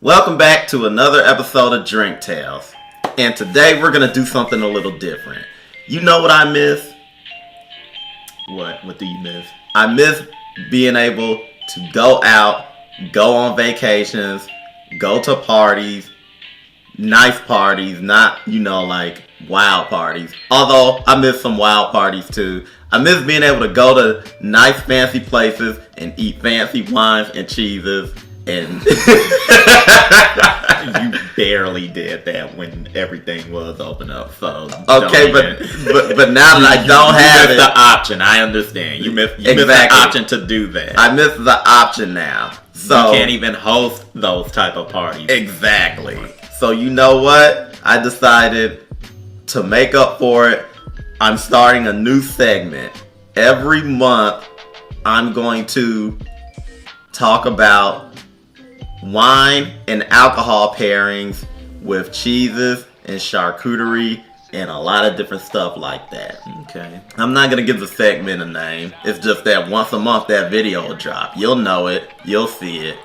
Welcome back to another episode of Drink Tales. And today we're going to do something a little different. You know what I miss? What? What do you miss? I miss being able to go out, go on vacations, go to parties, nice parties, not, like wild parties. Although I miss some wild parties too. I miss being able to go to nice fancy places and eat fancy wines and cheeses. And you barely did that when everything was open up. So okay, but now that I don't have it, the option. I understand. You miss the option to do that. I miss the option now. So you can't even host those type of parties. Exactly. So you know what? I decided to make up for it. I'm starting a new segment. Every month, I'm going to talk about wine and alcohol pairings with cheeses and charcuterie and a lot of different stuff like that. Okay. I'm not going to give the segment a name. It's just that once a month that video will drop. You'll know it. You'll see it.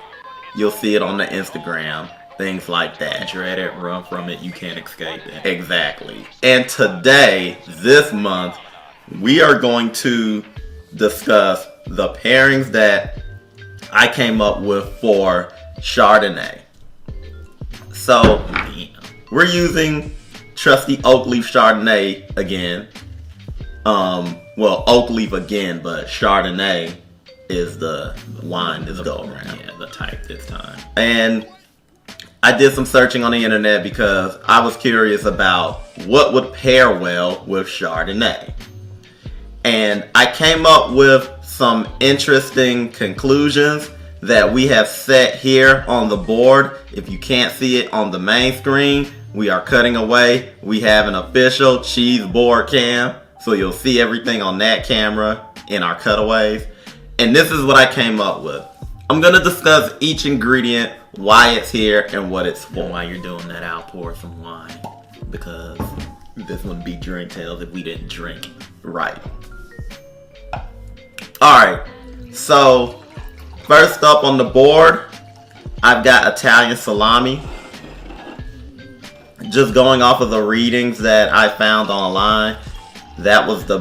You'll see it on the Instagram. Things like that. Dread it, run from it. You can't escape it. Exactly. And today, this month, we are going to discuss the pairings that I came up with for Chardonnay. So, we're using trusty oak leaf Chardonnay again. Oak leaf again, but Chardonnay is the wine this go around. Yeah, the type this time. And I did some searching on the internet because I was curious about what would pair well with Chardonnay. And I came up with some interesting conclusions that we have set here on the board. If you can't see it on the main screen, we are cutting away. We have an official cheese board cam, so you'll see everything on that camera in our cutaways. And this is what I came up with. I'm going to discuss each ingredient, why it's here, and what it's for. And while you're doing that, I'll pour some wine, because this wouldn't be Drink Tales if we didn't drink. Right. Alright, so first up on the board, I've got Italian salami. Just going off of the readings that I found online, that was the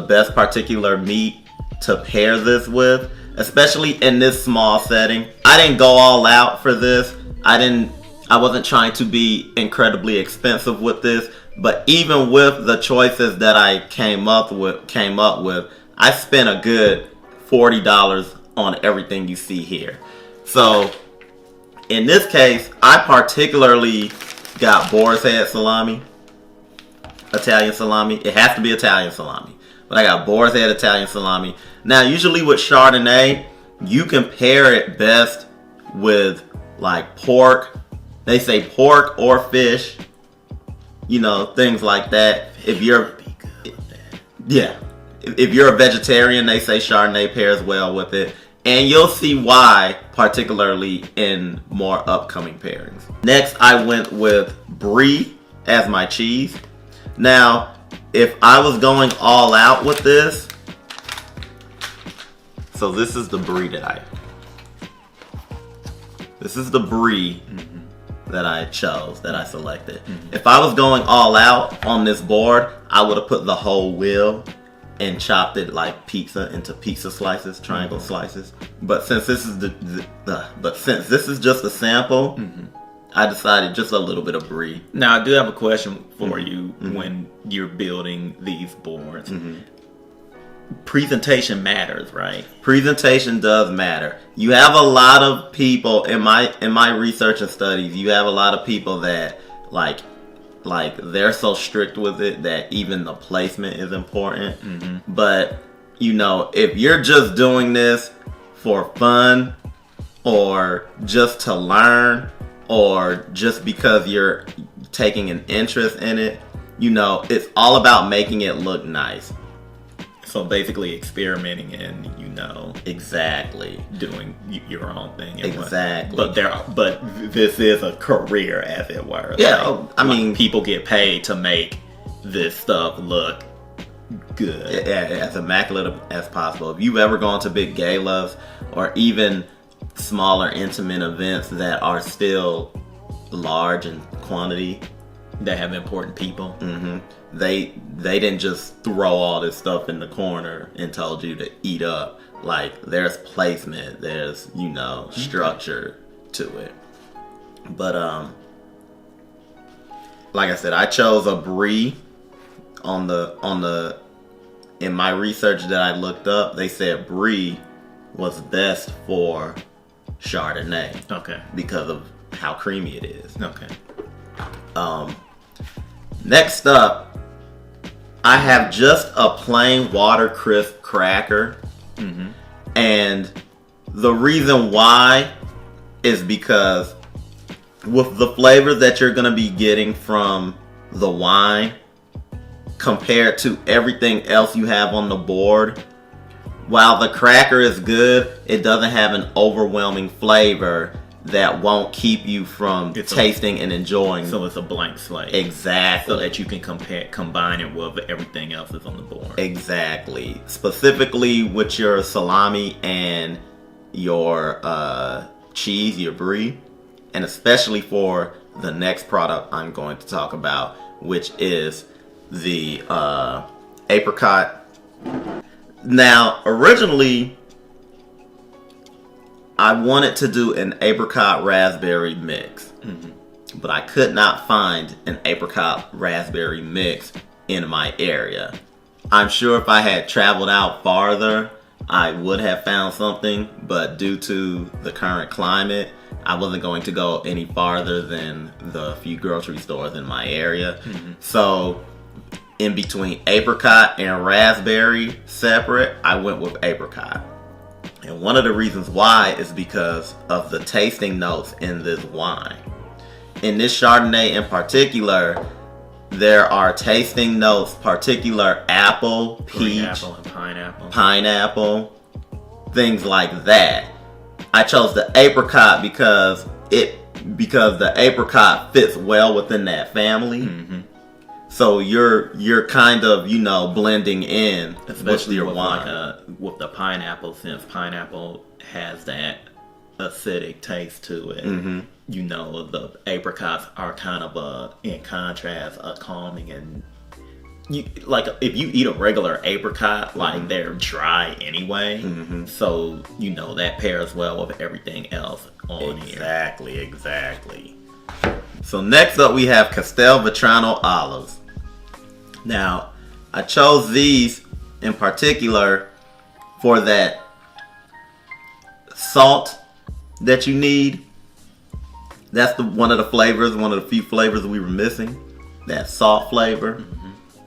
best particular meat to pair this with, especially in this small setting. I didn't go all out for this. I wasn't trying to be incredibly expensive with this, but even with the choices that I came up with, I spent a good $40 on everything you see here. So in this case, I particularly got boar's head salami, Italian salami. It has to be Italian salami, but I got boar's head Italian salami. Now, usually with Chardonnay, you can pair it best with like pork. They say pork or fish, things like that. If you're a vegetarian, they say Chardonnay pairs well with it. And you'll see why, particularly in more upcoming pairings. Next, I went with Brie as my cheese. Now, if I was going all out with this, so this is the Brie that I chose, that I selected. Mm-hmm. If I was going all out on this board, I would have put the whole wheel and chopped it like pizza into pizza slices, triangle slices. But since this is since this is just a sample, I decided just a little bit of Brie. Now, I do have a question for you when you're building these boards. Presentation matters, right? Presentation does matter. You have a lot of people in my research and studies. You have a lot of people that like they're so strict with it that even the placement is important. But if you're just doing this for fun or just to learn or just because you're taking an interest in it, it's all about making it look nice. So basically experimenting and, exactly doing your own thing. Exactly. But this is a career, as it were. Yeah, people get paid to make this stuff look good. As immaculate as possible. If you've ever gone to big galas or even smaller, intimate events that are still large in quantity. That have important people. They didn't just throw all this stuff in the corner and told you to eat up. Like, there's placement, there's, you know, structure to it. But like I said, I chose a Brie on the in my research that I looked up. They said Brie was best for Chardonnay. Okay. Because of how creamy it is. Okay. Next up, I have just a plain water crisp cracker. And the reason why is because with the flavor that you're going to be getting from the wine compared to everything else you have on the board, while the cracker is good, it doesn't have an overwhelming flavor that won't keep you from tasting and enjoying. So it's a blank slate. Exactly. So that you can combine it with everything else that's on the board. Exactly. Specifically with your salami and your cheese, your Brie. And especially for the next product I'm going to talk about, which is the apricot. Now, originally, I wanted to do an apricot raspberry mix, but I could not find an apricot raspberry mix in my area. I'm sure if I had traveled out farther, I would have found something, but due to the current climate, I wasn't going to go any farther than the few grocery stores in my area. So, in between apricot and raspberry separate, I went with apricot. And one of the reasons why is because of the tasting notes in this wine. In this Chardonnay in particular, there are tasting notes, particular apple, peach, apple and pineapple, things like that. I chose the apricot because the apricot fits well within that family. So you're kind of, you know, blending in, especially with your wine. With the pineapple, since pineapple has that acidic taste to it. You know, the apricots are kind of in contrast, calming, and like if you eat a regular apricot, like they're dry anyway. So you know that pairs well with everything else on here. Exactly. So next up we have Castelvetrano olives. Now, I chose these in particular for that salt that you need. That's one of the few flavors we were missing. That salt flavor.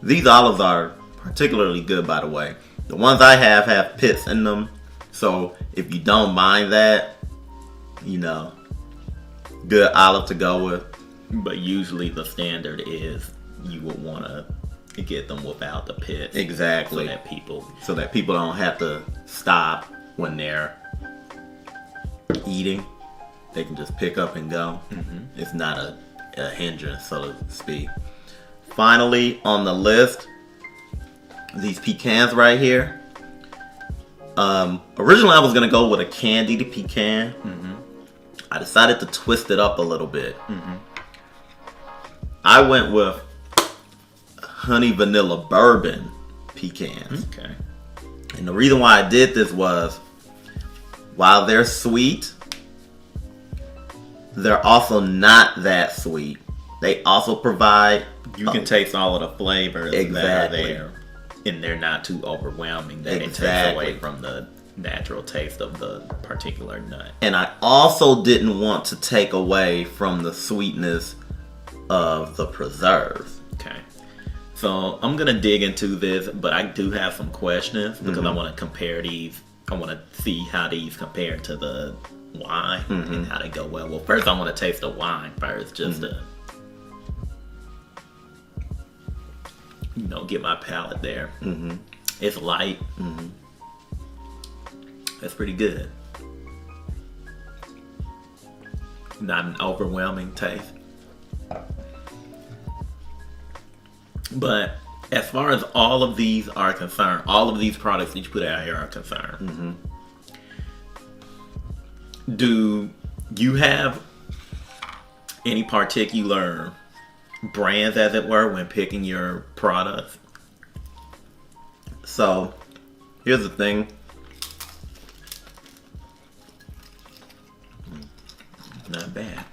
These olives are particularly good, by the way. The ones I have pits in them. So if you don't mind that, you know, good olive to go with. But usually the standard is you would want to get them without the pits. Exactly. So that people don't have to stop when they're eating. They can just pick up and go. It's not a hindrance, so to speak. Finally, on the list, these pecans right here. Originally, I was going to go with a candied pecan. I decided to twist it up a little bit. I went with honey vanilla bourbon pecans. Okay. And the reason why I did this was, while they're sweet, they're also not that sweet. They also provide... You can taste all of the flavors that are Exactly. there. And they're not too overwhelming that it takes away from the natural taste of the particular nut. And I also didn't want to take away from the sweetness of the preserves. Okay. So I'm going to dig into this, but I do have some questions because I want to compare these. I want to see how these compare to the wine and how they go well. Well, first I want to taste the wine first, just to, you know, get my palate there. It's light. That's pretty good. Not an overwhelming taste. But as far as all of these are concerned, all of these products that you put out here are concerned, Do you have any particular brands, as it were, when picking your products? So, here's the thing. Not bad.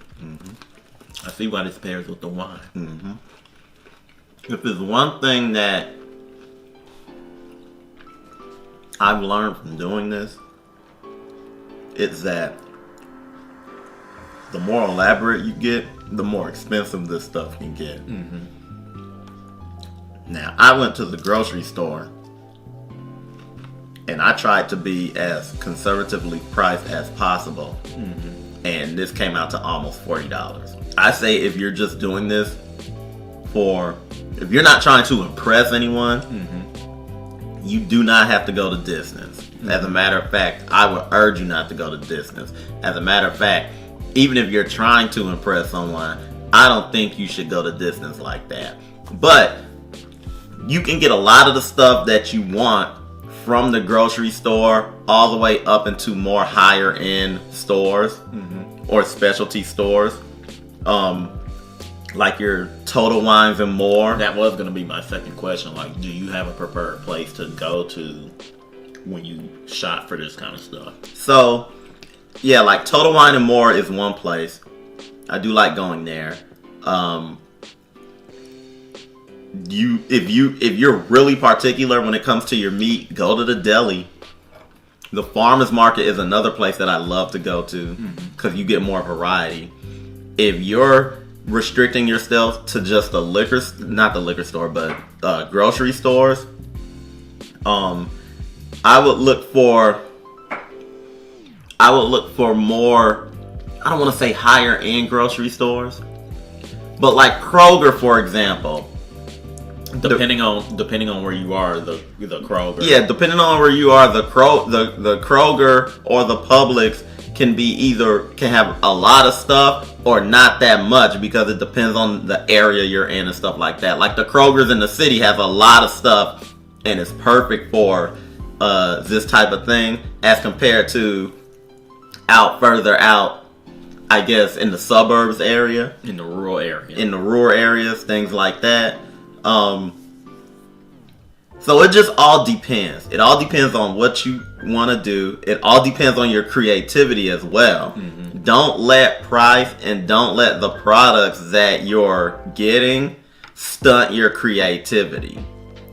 I see why this pairs with the wine. If there's one thing that I've learned from doing this, it's that the more elaborate you get, the more expensive this stuff can get. Now, I went to the grocery store and I tried to be as conservatively priced as possible. And this came out to almost $40. I say if you're just doing this if you're not trying to impress anyone, you do not have to go to distance. As a matter of fact, I would urge you not to go to distance. As a matter of fact, even if you're trying to impress someone, I don't think you should go to distance like that. But you can get a lot of the stuff that you want from the grocery store all the way up into more higher end stores or specialty stores. Like your Total Wines and More. That was going to be my second question. Like, do you have a preferred place to go to when you shop for this kind of stuff? So, yeah, like Total Wine and More is one place. I do like going there. If you're really particular when it comes to your meat, go to the deli. The farmers market is another place that I love to go to because you get more variety. If you're restricting yourself to just not the liquor store, but grocery stores, I would look for more, I don't want to say higher end grocery stores, but like Kroger, for example. Depending on where you are, the Kroger. Yeah, depending on where you are, the Kroger or the Publix can have a lot of stuff or not that much because it depends on the area you're in and stuff like that. Like the Kroger's in the city have a lot of stuff and it's perfect for this type of thing as compared to further out, I guess, in the suburbs area. In the rural areas, things like that. So it just all depends. It all depends on what you want to do. It all depends on your creativity as well. Don't let price and don't let the products that you're getting stunt your creativity,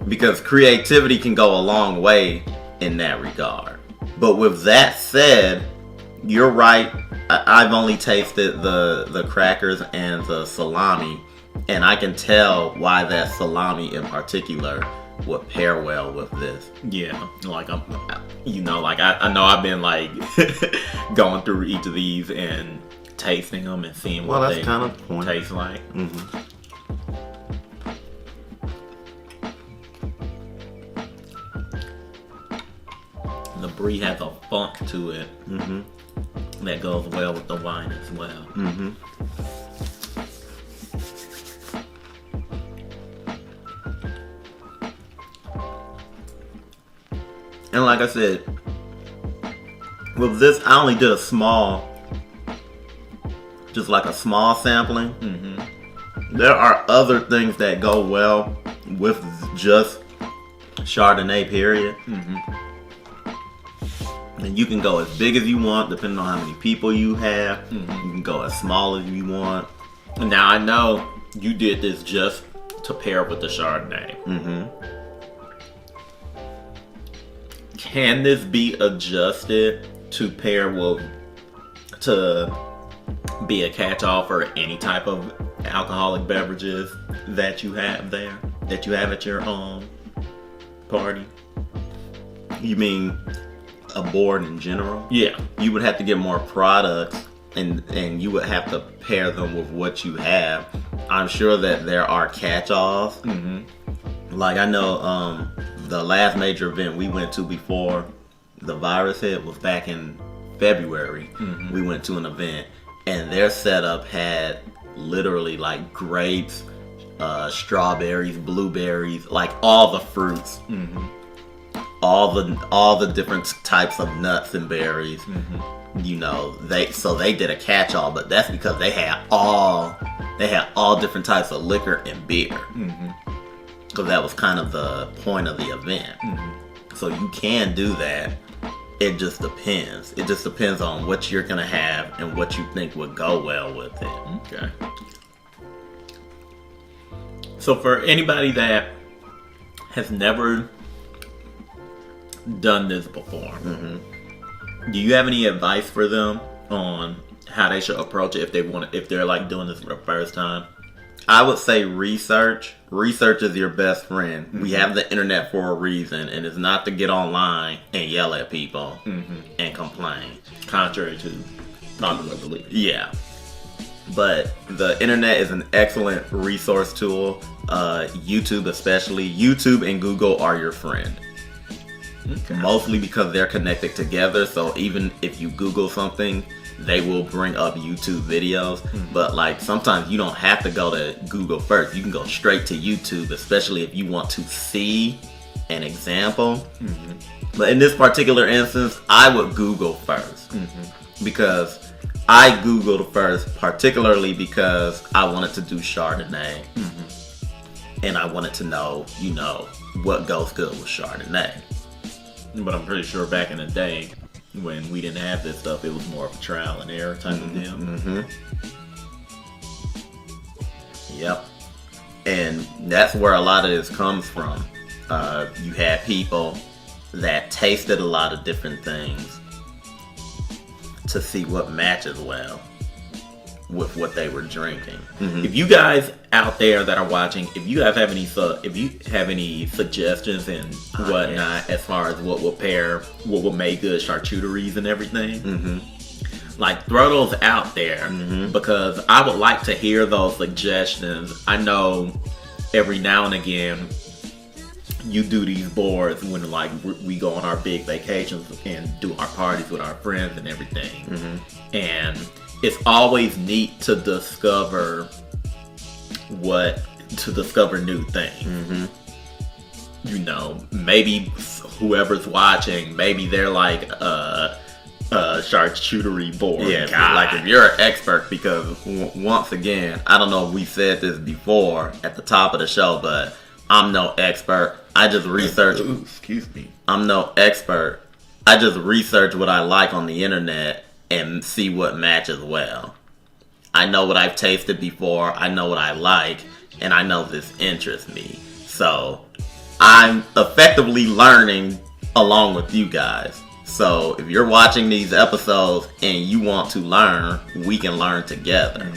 because creativity can go a long way in that regard. But with that said, you're right. I've only tasted the crackers and the salami, and I can tell why that salami in particular would pair well with this. Yeah, like I know I've been like going through each of these and tasting them and seeing what they kind of the point. Taste like. The Brie has a funk to it that goes well with the wine as well. And like I said, with this, I only did a small sampling. There are other things that go well with just Chardonnay, period. And you can go as big as you want, depending on how many people you have. You can go as small as you want. Now, I know you did this just to pair with the Chardonnay. Can this be adjusted to pair with, to be a catch-all for any type of alcoholic beverages that you have there, that you have at your party? You mean a board in general? Yeah. You would have to get more products and you would have to pair them with what you have. I'm sure that there are catch-alls. Like I know the last major event we went to before the virus hit was back in February. We went to an event and their setup had literally like grapes, strawberries, blueberries, like all the fruits, all the different types of nuts and berries. they did a catch-all, but that's because they had all different types of liquor and beer. Because that was kind of the point of the event. So you can do that. It just depends. It just depends on what you're gonna have and what you think would go well with it. Okay. So for anybody that has never done this before, do you have any advice for them on how they should approach it if they're like doing this for the first time? I would say research. Research is your best friend. We have the internet for a reason, and it's not to get online and yell at people and complain. Contrary to popular belief. Yeah. But the internet is an excellent resource tool. YouTube especially. YouTube and Google are your friend. Okay. Mostly because they're connected together, so even if you Google something, they will bring up YouTube videos. But like sometimes you don't have to go to Google first. You can go straight to YouTube, especially if you want to see an example. But in this particular instance, I would Google first. Because I Googled first, particularly because I wanted to do Chardonnay. And I wanted to know, what goes good with Chardonnay. But I'm pretty sure back in the day, when we didn't have this stuff, it was more of a trial and error type of deal. Yep. And that's where a lot of this comes from. You had people that tasted a lot of different things to see what matches well with what they were drinking. If you guys out there that are watching, if you guys have any suggestions and whatnot as far as what will make good charcuteries and everything, like throw those out there because I would like to hear those suggestions. I know every now and again you do these boards when like we go on our big vacations and do our parties with our friends and everything, and it's always neat to discover new things. Maybe whoever's watching, maybe they're like a charcuterie board. Yeah, guy. like if you're an expert, because once again, I don't know if we said this before at the top of the show, but I'm no expert. I just research. Excuse me. I'm no expert. I just research what I like on the internet and see what matches well. I know what I've tasted before, I know what I like, and I know this interests me. So I'm effectively learning along with you guys. So if you're watching these episodes and you want to learn, we can learn together.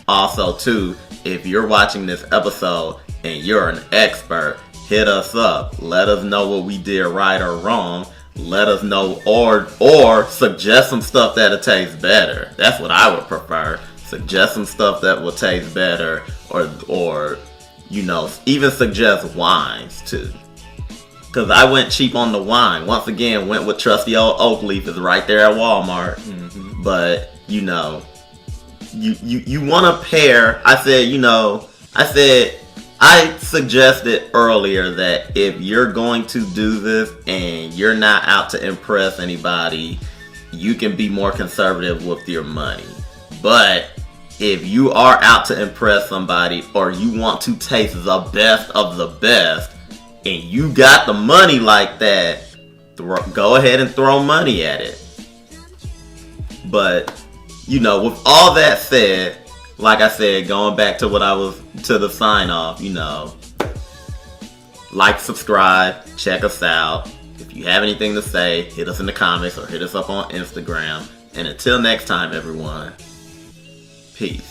Also too, if you're watching this episode and you're an expert, hit us up. Let us know what we did right or wrong. Let us know, or suggest some stuff that'll taste better. That's what I would prefer. Suggest some stuff that will taste better, or even suggest wines too. Because I went cheap on the wine. Once again, went with trusty old oak leaf. It's right there at Walmart. But you want to pair. I suggested earlier that if you're going to do this and you're not out to impress anybody, you can be more conservative with your money. But if you are out to impress somebody, or you want to taste the best of the best, and you got the money like that, go ahead and throw money at it. But, with all that said, like I said, going back to the sign off, like, subscribe, check us out. If you have anything to say, hit us in the comments or hit us up on Instagram. And until next time, everyone, peace.